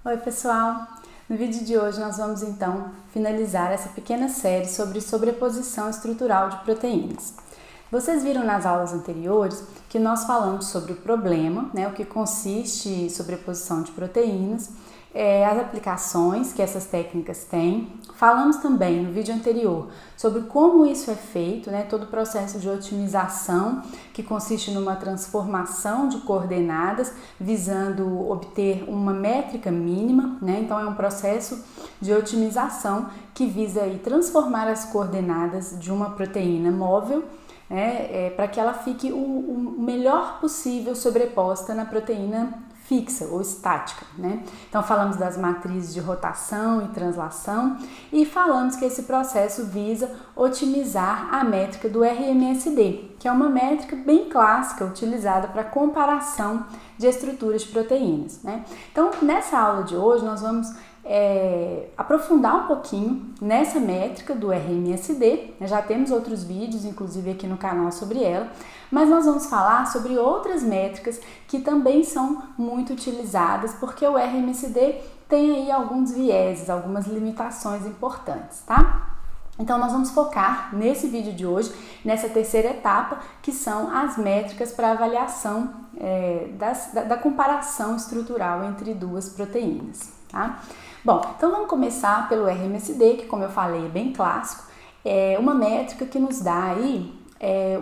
Oi pessoal! No vídeo de hoje nós vamos então finalizar essa pequena série sobre sobreposição estrutural de proteínas. Vocês viram nas aulas anteriores que nós falamos sobre o problema, o que consiste em sobreposição de proteínas, as aplicações que essas técnicas têm. Falamos também no vídeo anterior sobre como isso é feito, todo o processo de otimização que consiste numa transformação de coordenadas visando obter uma métrica mínima, Então é um processo de otimização que visa aí transformar as coordenadas de uma proteína móvel para que ela fique o melhor possível sobreposta na proteína fixa ou estática, Então falamos das matrizes de rotação e translação e falamos que esse processo visa otimizar a métrica do RMSD, que é uma métrica bem clássica utilizada para comparação de estruturas de proteínas, Então nessa aula de hoje nós vamos aprofundar um pouquinho nessa métrica do RMSD, já temos outros vídeos, inclusive aqui no canal sobre ela, mas nós vamos falar sobre outras métricas que também são muito utilizadas, porque o RMSD tem aí alguns vieses, algumas limitações importantes, tá? Então nós vamos focar nesse vídeo de hoje, nessa terceira etapa, que são as métricas para avaliação da comparação estrutural entre duas proteínas, tá? Bom, então vamos começar pelo RMSD, que como eu falei é bem clássico, é uma métrica que nos dá aí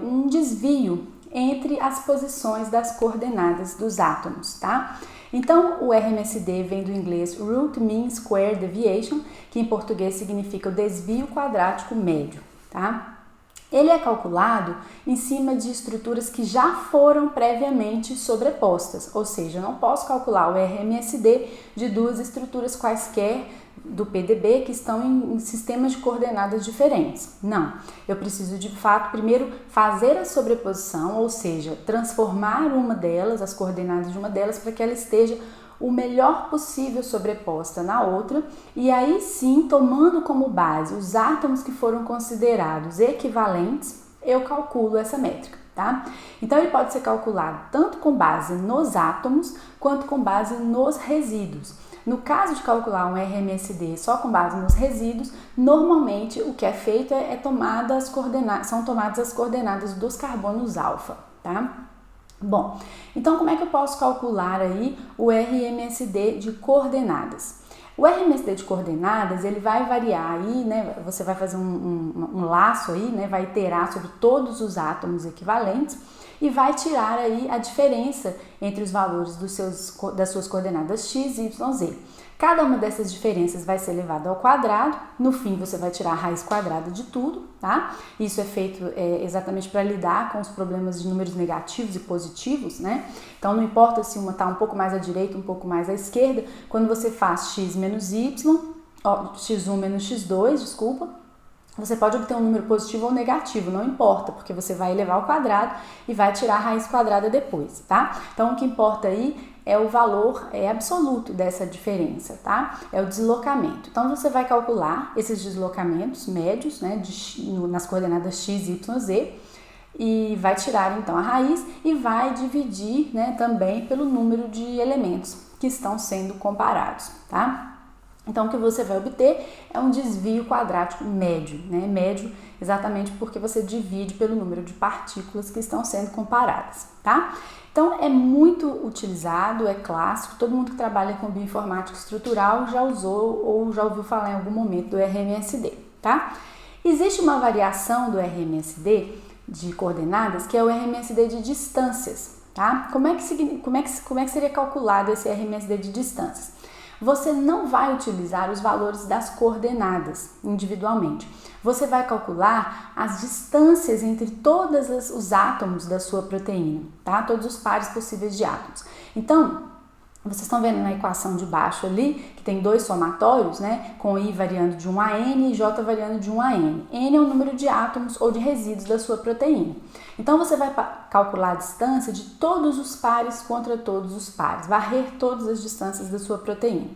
um desvio entre as posições das coordenadas dos átomos, tá? Então o RMSD vem do inglês Root Mean Square Deviation, que em português significa o desvio quadrático médio, tá? Ele é calculado em cima de estruturas que já foram previamente sobrepostas, ou seja, eu não posso calcular o RMSD de duas estruturas quaisquer do PDB que estão em sistemas de coordenadas diferentes. Não, eu preciso de fato primeiro fazer a sobreposição, ou seja, transformar uma delas, as coordenadas de uma delas, para que ela esteja o melhor possível sobreposta na outra, e aí sim, tomando como base os átomos que foram considerados equivalentes, eu calculo essa métrica, tá? Então ele pode ser calculado tanto com base nos átomos quanto com base nos resíduos. No caso de calcular um RMSD só com base nos resíduos, normalmente o que é feito são tomadas as coordenadas dos carbonos alfa, tá? Bom, então como é que eu posso calcular aí o RMSD de coordenadas? O RMSD de coordenadas, ele vai variar aí, Você vai fazer um laço aí, vai iterar sobre todos os átomos equivalentes e vai tirar aí a diferença entre os valores das suas coordenadas x, y, z. Cada uma dessas diferenças vai ser elevada ao quadrado, no fim você vai tirar a raiz quadrada de tudo, tá? Isso é feito exatamente para lidar com os problemas de números negativos e positivos, Então não importa se uma está um pouco mais à direita, um pouco mais à esquerda, quando você faz x menos y, x1 menos x2, desculpa, você pode obter um número positivo ou negativo, não importa, porque você vai elevar ao quadrado e vai tirar a raiz quadrada depois, tá? Então o que importa aí é o valor absoluto dessa diferença, tá? É o deslocamento. Então você vai calcular esses deslocamentos médios, nas coordenadas x, y, z, e vai tirar então a raiz e vai dividir, também pelo número de elementos que estão sendo comparados, tá? Então, o que você vai obter é um desvio quadrático médio, Médio exatamente porque você divide pelo número de partículas que estão sendo comparadas, tá? Então, é muito utilizado, é clássico, todo mundo que trabalha com bioinformática estrutural já usou ou já ouviu falar em algum momento do RMSD, tá? Existe uma variação do RMSD de coordenadas que é o RMSD de distâncias, tá? Como é que seria calculado esse RMSD de distâncias? Você não vai utilizar os valores das coordenadas individualmente. Você vai calcular as distâncias entre todos os átomos da sua proteína, tá? Todos os pares possíveis de átomos. Então, vocês estão vendo na equação de baixo ali, que tem dois somatórios, Com I variando de 1 a N e J variando de 1 a N. N é o número de átomos ou de resíduos da sua proteína. Então, você vai calcular a distância de todos os pares contra todos os pares, varrer todas as distâncias da sua proteína,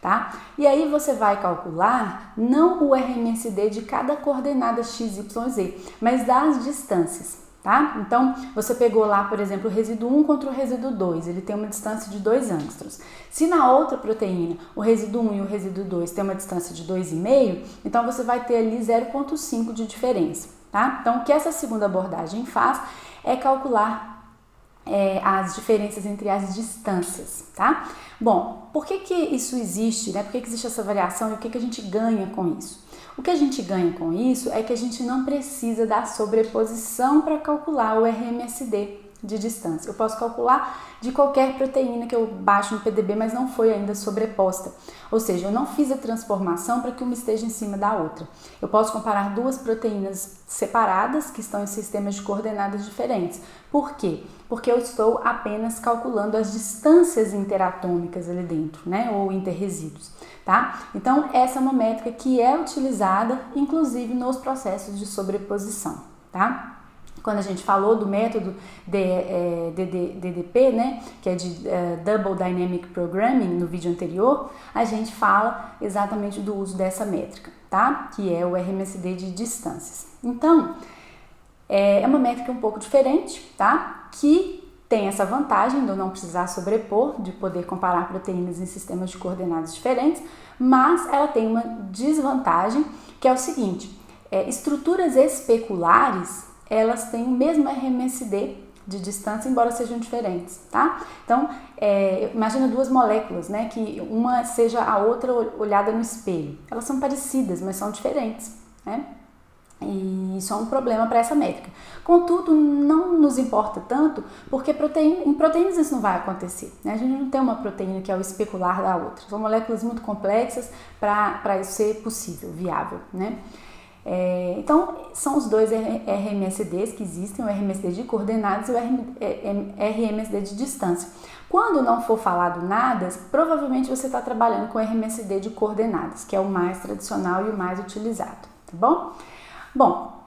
tá? E aí você vai calcular não o RMSD de cada coordenada x, y, z, mas das distâncias. tá? Então, você pegou lá, por exemplo, o resíduo 1 contra o resíduo 2, ele tem uma distância de 2 angstroms. Se na outra proteína, o resíduo 1 e o resíduo 2 tem uma distância de 2,5, então você vai ter ali 0,5 de diferença, tá? Então, o que essa segunda abordagem faz é calcular as diferenças entre as distâncias, tá? Bom, por que isso existe, né? Por que existe essa variação e o que a gente ganha com isso? O que a gente ganha com isso é que a gente não precisa da sobreposição para calcular o RMSD de distância. Eu posso calcular de qualquer proteína que eu baixo no PDB, mas não foi ainda sobreposta. Ou seja, eu não fiz a transformação para que uma esteja em cima da outra. Eu posso comparar duas proteínas separadas que estão em sistemas de coordenadas diferentes. Por quê? Porque eu estou apenas calculando as distâncias interatômicas ali dentro, né? Ou interresíduos, tá? Então, essa é uma métrica que é utilizada, inclusive, nos processos de sobreposição, tá? Quando a gente falou do método DDP, né, que é de Double Dynamic Programming no vídeo anterior, a gente fala exatamente do uso dessa métrica, tá? Que é o RMSD de distâncias. Então, é uma métrica um pouco diferente, tá? Que tem essa vantagem de eu não precisar sobrepor, de poder comparar proteínas em sistemas de coordenadas diferentes, mas ela tem uma desvantagem, que é o seguinte, estruturas especulares, elas têm o mesmo RMSD de distância, embora sejam diferentes, tá? Então, imagina duas moléculas, né, que uma seja a outra olhada no espelho. Elas são parecidas, mas são diferentes, né? E isso é um problema para essa métrica. Contudo, não nos importa tanto, porque em proteínas isso não vai acontecer, né? A gente não tem uma proteína que é o especular da outra. São moléculas muito complexas para isso ser possível, viável, né? Então, são os dois RMSDs que existem, o RMSD de coordenadas e o RMSD de distância. Quando não for falado nada, provavelmente você está trabalhando com o RMSD de coordenadas, que é o mais tradicional e o mais utilizado, tá bom? Bom,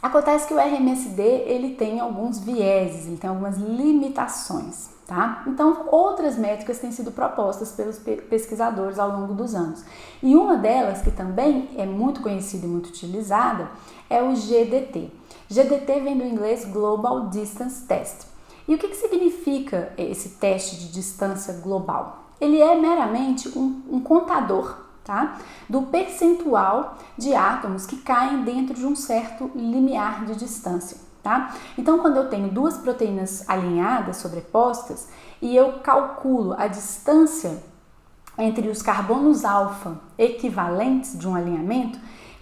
acontece que o RMSD ele tem alguns vieses, ele tem algumas limitações, tá? Então, outras métricas têm sido propostas pelos pesquisadores ao longo dos anos. E uma delas, que também é muito conhecida e muito utilizada, é o GDT. GDT vem do inglês Global Distance Test. E o que significa esse teste de distância global? Ele é meramente um contador, tá? Do percentual de átomos que caem dentro de um certo limiar de distância, tá? Então, quando eu tenho duas proteínas alinhadas, sobrepostas, e eu calculo a distância entre os carbonos alfa equivalentes de um alinhamento,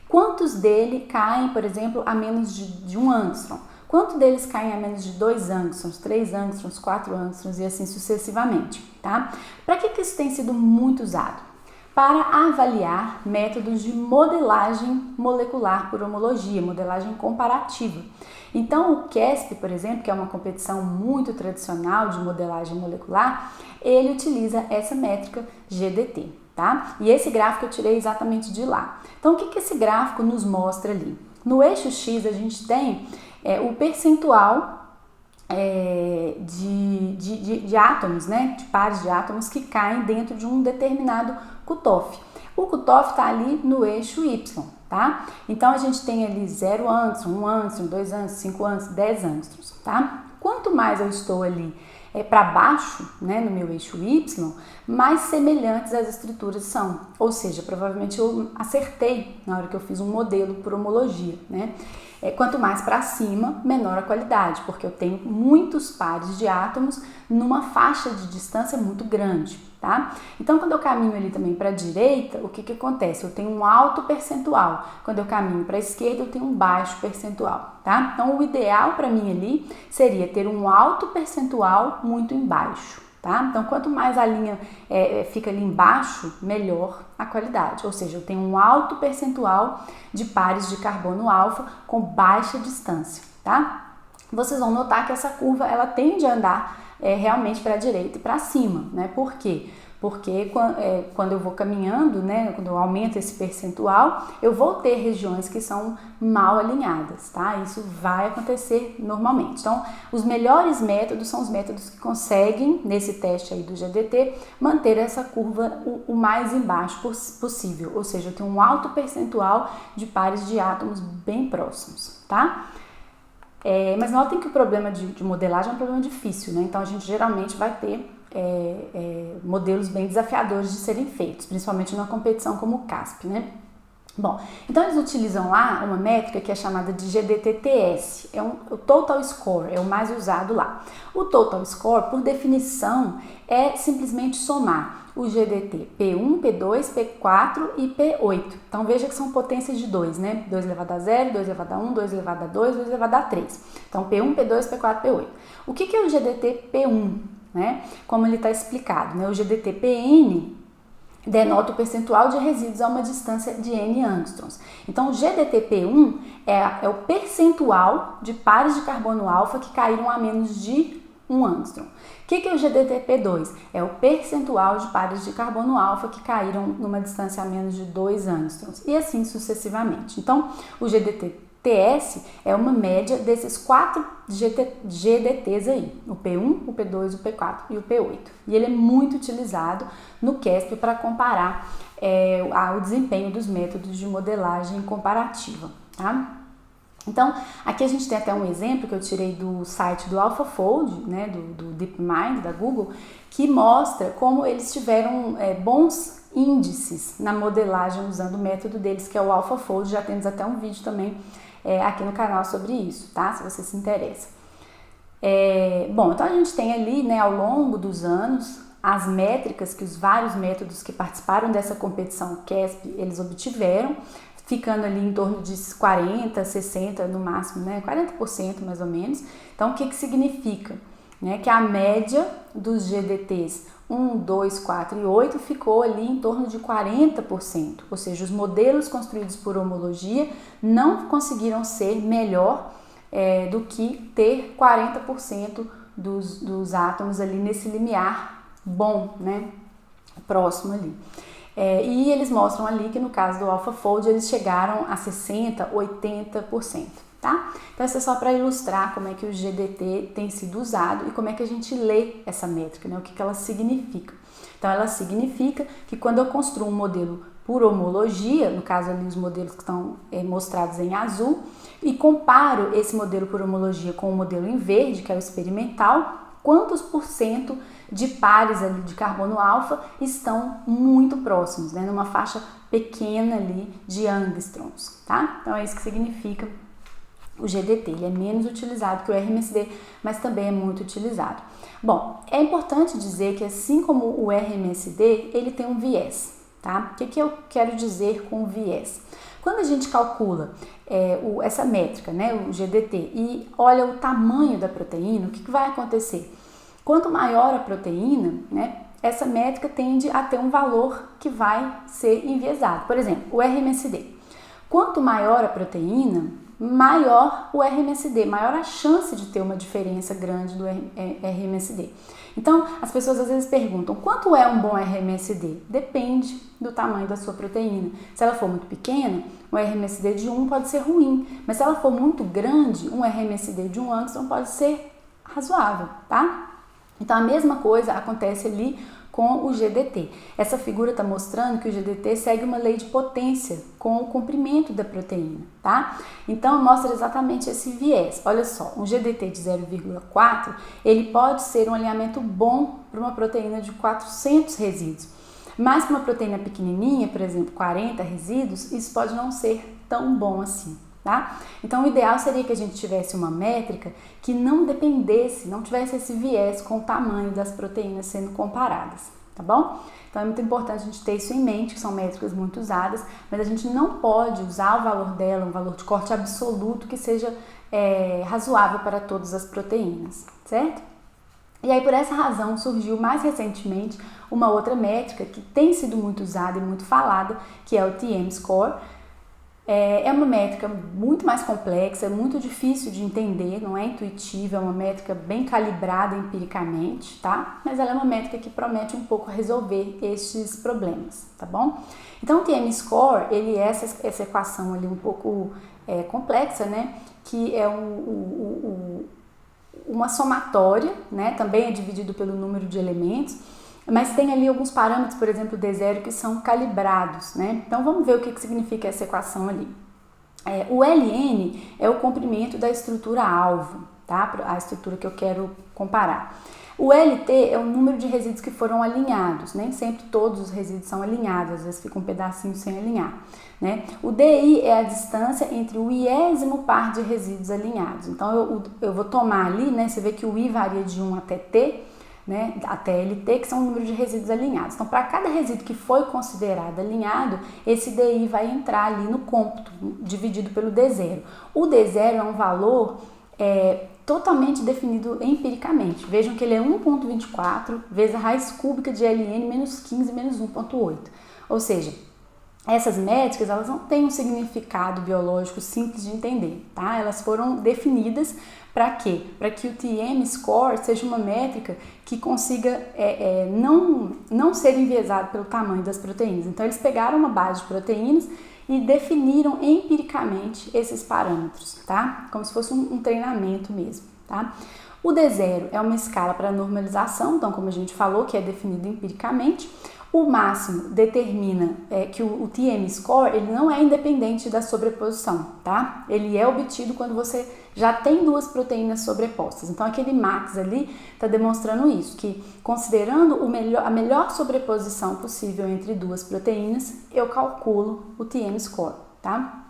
quantos dele caem, por exemplo, a menos de 1 angstrom? Quanto deles caem a menos de 2 angstroms, 3 angstroms, 4 angstroms e assim sucessivamente, tá? Para que isso tem sido muito usado? Para avaliar métodos de modelagem molecular por homologia, modelagem comparativa. Então, o CASP, por exemplo, que é uma competição muito tradicional de modelagem molecular, ele utiliza essa métrica GDT, tá? E esse gráfico eu tirei exatamente de lá. Então, o que esse gráfico nos mostra ali? No eixo X, a gente tem o percentual de átomos, né, de pares de átomos que caem dentro de um determinado cutoff. O cutoff está ali no eixo Y, tá? Então, a gente tem ali 0 angstrom, 1 angstrom, 2 angstrom, 5 angstrom, 10 angstroms, tá? Quanto mais eu estou ali para baixo, né, no meu eixo Y, mais semelhantes as estruturas são. Ou seja, provavelmente eu acertei na hora que eu fiz um modelo por homologia, né? Quanto mais para cima, menor a qualidade, porque eu tenho muitos pares de átomos numa faixa de distância muito grande, tá? Então, quando eu caminho ali também para a direita, o que acontece? Eu tenho um alto percentual. Quando eu caminho para a esquerda, eu tenho um baixo percentual, tá? Então, o ideal para mim ali seria ter um alto percentual muito embaixo, tá? Então, quanto mais a linha fica ali embaixo, melhor a qualidade. Ou seja, eu tenho um alto percentual de pares de carbono alfa com baixa distância, tá? Vocês vão notar que essa curva, ela tende a andar realmente para a direita e para cima, né? Por quê? Porque quando eu vou caminhando, né, quando eu aumento esse percentual, eu vou ter regiões que são mal alinhadas, tá? Isso vai acontecer normalmente. Então, os melhores métodos são os métodos que conseguem, nesse teste aí do GDT, manter essa curva o mais embaixo possível. Ou seja, eu tenho um alto percentual de pares de átomos bem próximos, tá? Mas notem que o problema de modelagem é um problema difícil, né? Então a gente geralmente vai ter modelos bem desafiadores de serem feitos, principalmente numa competição como o CASP, né? Bom, então eles utilizam lá uma métrica que é chamada de GDT-TS, o Total Score, é o mais usado lá. O Total Score, por definição, é simplesmente somar o GDT P1, P2, P4 e P8. Então veja que são potências de 2, né? 2 elevado a 0, 2 elevado a 1, 2 elevado a 2, 2 elevado a 3. Então P1, P2, P4, P8. O que é o GDT P1, né? Como ele está explicado, né? O GDT PN denota o percentual de resíduos a uma distância de N angstroms. Então, o GDT-P1 é o percentual de pares de carbono alfa que caíram a menos de 1 angstrom. O que é o GDT-P2? É o percentual de pares de carbono alfa que caíram numa distância a menos de 2 angstroms, e assim sucessivamente. Então, o GDT-TS é uma média desses 4 GDTs aí, o P1, o P2, o P4 e o P8. E ele é muito utilizado no CASP para comparar o desempenho dos métodos de modelagem comparativa, tá? Então, aqui a gente tem até um exemplo que eu tirei do site do AlphaFold, né, do DeepMind, da Google, que mostra como eles tiveram bons índices na modelagem usando o método deles, que é o AlphaFold. Já temos até um vídeo também aqui no canal sobre isso, tá? Se você se interessa. Bom, então a gente tem ali, né, ao longo dos anos, as métricas que os vários métodos que participaram dessa competição CASP, eles obtiveram, ficando ali em torno de 40, 60 no máximo, né, 40% mais ou menos. Então, o que significa? Né, que a média dos GDTs 1, 2, 4 e 8 ficou ali em torno de 40%, ou seja, os modelos construídos por homologia não conseguiram ser melhor do que ter 40% dos átomos ali nesse limiar bom, né, próximo ali. E eles mostram ali que no caso do AlphaFold eles chegaram a 60%, 80%, tá? Então isso é só para ilustrar como é que o GDT tem sido usado e como é que a gente lê essa métrica, né? O que ela significa. Então ela significa que quando eu construo um modelo por homologia, no caso ali os modelos que estão mostrados em azul, e comparo esse modelo por homologia com o modelo em verde, que é o experimental, quantos por cento de pares ali de carbono alfa estão muito próximos, né, numa faixa pequena ali de angstroms, tá? Então é isso que significa o GDT. Ele é menos utilizado que o RMSD, mas também é muito utilizado. Bom, é importante dizer que assim como o RMSD, ele tem um viés, tá? O que eu quero dizer com viés? Quando a gente calcula essa métrica, né, o GDT, e olha o tamanho da proteína, o que vai acontecer? Quanto maior a proteína, né, essa métrica tende a ter um valor que vai ser enviesado. Por exemplo, o RMSD. Quanto maior a proteína, maior o RMSD, maior a chance de ter uma diferença grande do RMSD. Então, as pessoas às vezes perguntam, quanto é um bom RMSD? Depende do tamanho da sua proteína. Se ela for muito pequena, um RMSD de 1 pode ser ruim, mas se ela for muito grande, um RMSD de 1 angstrom pode ser razoável, tá? Então, a mesma coisa acontece ali com o GDT. Essa figura está mostrando que o GDT segue uma lei de potência com o comprimento da proteína, tá? Então, mostra exatamente esse viés. Olha só, um GDT de 0,4, ele pode ser um alinhamento bom para uma proteína de 400 resíduos. Mas para uma proteína pequenininha, por exemplo, 40 resíduos, isso pode não ser tão bom assim, tá? Então, o ideal seria que a gente tivesse uma métrica que não dependesse, não tivesse esse viés com o tamanho das proteínas sendo comparadas, tá bom? Então, é muito importante a gente ter isso em mente, que são métricas muito usadas, mas a gente não pode usar o valor dela, um valor de corte absoluto que seja razoável para todas as proteínas, certo? E aí, por essa razão, surgiu mais recentemente uma outra métrica que tem sido muito usada e muito falada, que é o TM-Score. É uma métrica muito mais complexa, é muito difícil de entender, não é intuitiva, é uma métrica bem calibrada empiricamente, tá? Mas ela é uma métrica que promete um pouco resolver estes problemas, tá bom? Então, o TM-Score, ele é essa equação ali um pouco complexa, né? Que é uma somatória, né? Também é dividido pelo número de elementos, mas tem ali alguns parâmetros, por exemplo, o D0, que são calibrados, né? Então, vamos ver o que significa essa equação ali. O LN é o comprimento da estrutura alvo, tá? A estrutura que eu quero comparar. O LT é o número de resíduos que foram alinhados, nem sempre todos os resíduos são alinhados, às vezes fica um pedacinho sem alinhar, né? O DI é a distância entre o iésimo par de resíduos alinhados. Então eu vou tomar ali, né? Você vê que o I varia de 1 até T, né, até LT, que são o número de resíduos alinhados. Então, para cada resíduo que foi considerado alinhado, esse DI vai entrar ali no cômputo, dividido pelo D0. O D0 é um valor totalmente definido empiricamente. Vejam que ele é 1,24 vezes a raiz cúbica de LN menos 15 menos 1,8. Ou seja, essas métricas, elas não têm um significado biológico simples de entender, tá? Elas foram definidas para quê? Para que o TM score seja uma métrica que consiga não ser enviesado pelo tamanho das proteínas. Então, eles pegaram uma base de proteínas e definiram empiricamente esses parâmetros, tá? Como se fosse um treinamento mesmo, tá? O D0 é uma escala para normalização, então, como a gente falou, que é definido empiricamente. O máximo determina que o TM score ele não é independente da sobreposição, tá? Ele é obtido quando você já tem duas proteínas sobrepostas. Então, aquele max ali está demonstrando isso, que considerando a melhor sobreposição possível entre duas proteínas, eu calculo o TM score, tá?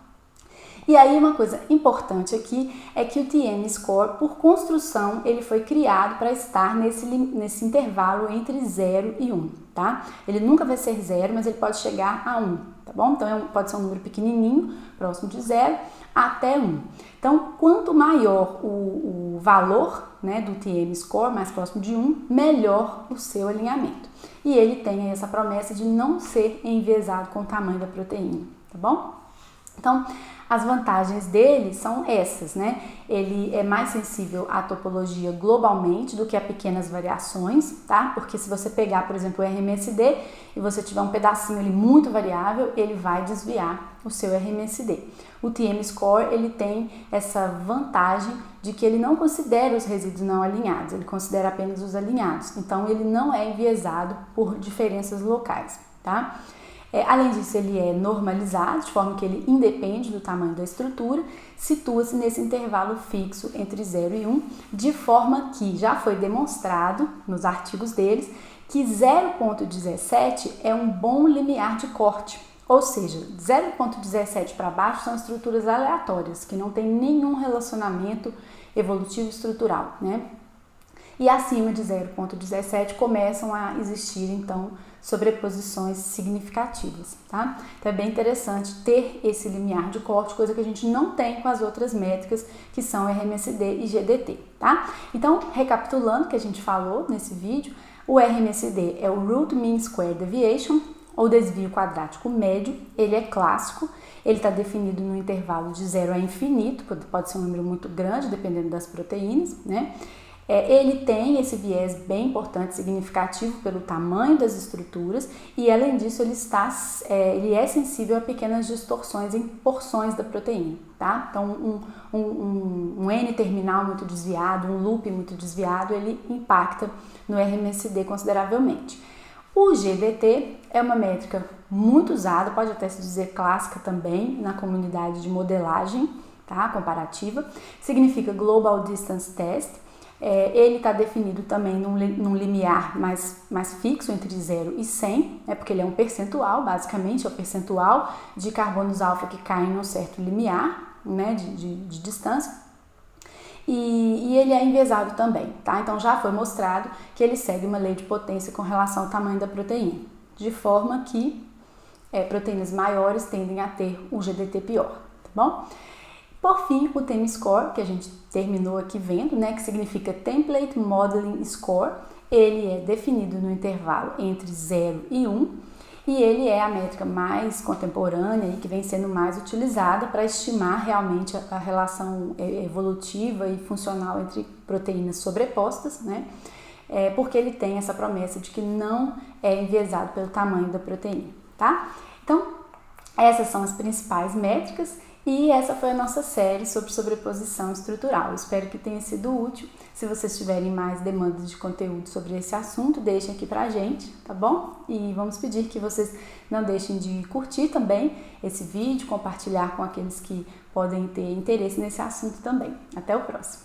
E aí uma coisa importante aqui é que o TM score, por construção, ele foi criado para estar nesse intervalo entre 0 e 1, tá? Ele nunca vai ser 0, mas ele pode chegar a 1, tá bom? Então pode ser um número pequenininho, próximo de 0, até 1. Então, quanto maior o valor, né, do TM score, mais próximo de 1, melhor o seu alinhamento. E ele tem essa promessa de não ser enviesado com o tamanho da proteína, tá bom? Então, as vantagens dele são essas, né? Ele é mais sensível à topologia globalmente do que a pequenas variações, tá? Porque se você pegar, por exemplo, o RMSD e você tiver um pedacinho ali muito variável, ele vai desviar o seu RMSD. O TM score, ele tem essa vantagem de que ele não considera os resíduos não alinhados, ele considera apenas os alinhados. Então, ele não é enviesado por diferenças locais, tá? Além disso, ele é normalizado, de forma que ele independe do tamanho da estrutura, situa-se nesse intervalo fixo entre 0 e 1, de forma que já foi demonstrado nos artigos deles que 0,17 é um bom limiar de corte, ou seja, 0,17 para baixo são estruturas aleatórias, que não tem nenhum relacionamento evolutivo estrutural, né? E acima de 0,17 começam a existir, então, sobreposições significativas, tá? Então é bem interessante ter esse limiar de corte, coisa que a gente não tem com as outras métricas, que são RMSD e GDT, tá? Então, recapitulando o que a gente falou nesse vídeo, o RMSD é o Root Mean Square Deviation, ou desvio quadrático médio, ele é clássico, ele está definido no intervalo de 0 a infinito, pode ser um número muito grande, dependendo das proteínas, né? Ele tem esse viés bem importante, significativo pelo tamanho das estruturas e, além disso, ele é sensível a pequenas distorções em porções da proteína, tá? Então, um N terminal muito desviado, um loop muito desviado, ele impacta no RMSD consideravelmente. O GDT é uma métrica muito usada, pode até se dizer clássica também, na comunidade de modelagem, tá? Comparativa, significa Global Distance Test. Ele está definido também num limiar mais fixo entre 0 e 100, né, porque ele é um percentual, basicamente é o percentual de carbonos alfa que caem num certo limiar, né, de distância, e ele é enviesado também, tá? Então já foi mostrado que ele segue uma lei de potência com relação ao tamanho da proteína, de forma que proteínas maiores tendem a ter um GDT pior, tá bom? Por fim, o TM Score, que a gente terminou aqui vendo, né, que significa Template Modeling Score, ele é definido no intervalo entre 0 e 1 e ele é a métrica mais contemporânea e que vem sendo mais utilizada para estimar realmente a relação evolutiva e funcional entre proteínas sobrepostas, né, porque ele tem essa promessa de que não é enviesado pelo tamanho da proteína, tá? Então, essas são as principais métricas. E essa foi a nossa série sobre sobreposição estrutural. Espero que tenha sido útil. Se vocês tiverem mais demandas de conteúdo sobre esse assunto, deixem aqui pra gente, tá bom? E vamos pedir que vocês não deixem de curtir também esse vídeo, compartilhar com aqueles que podem ter interesse nesse assunto também. Até o próximo!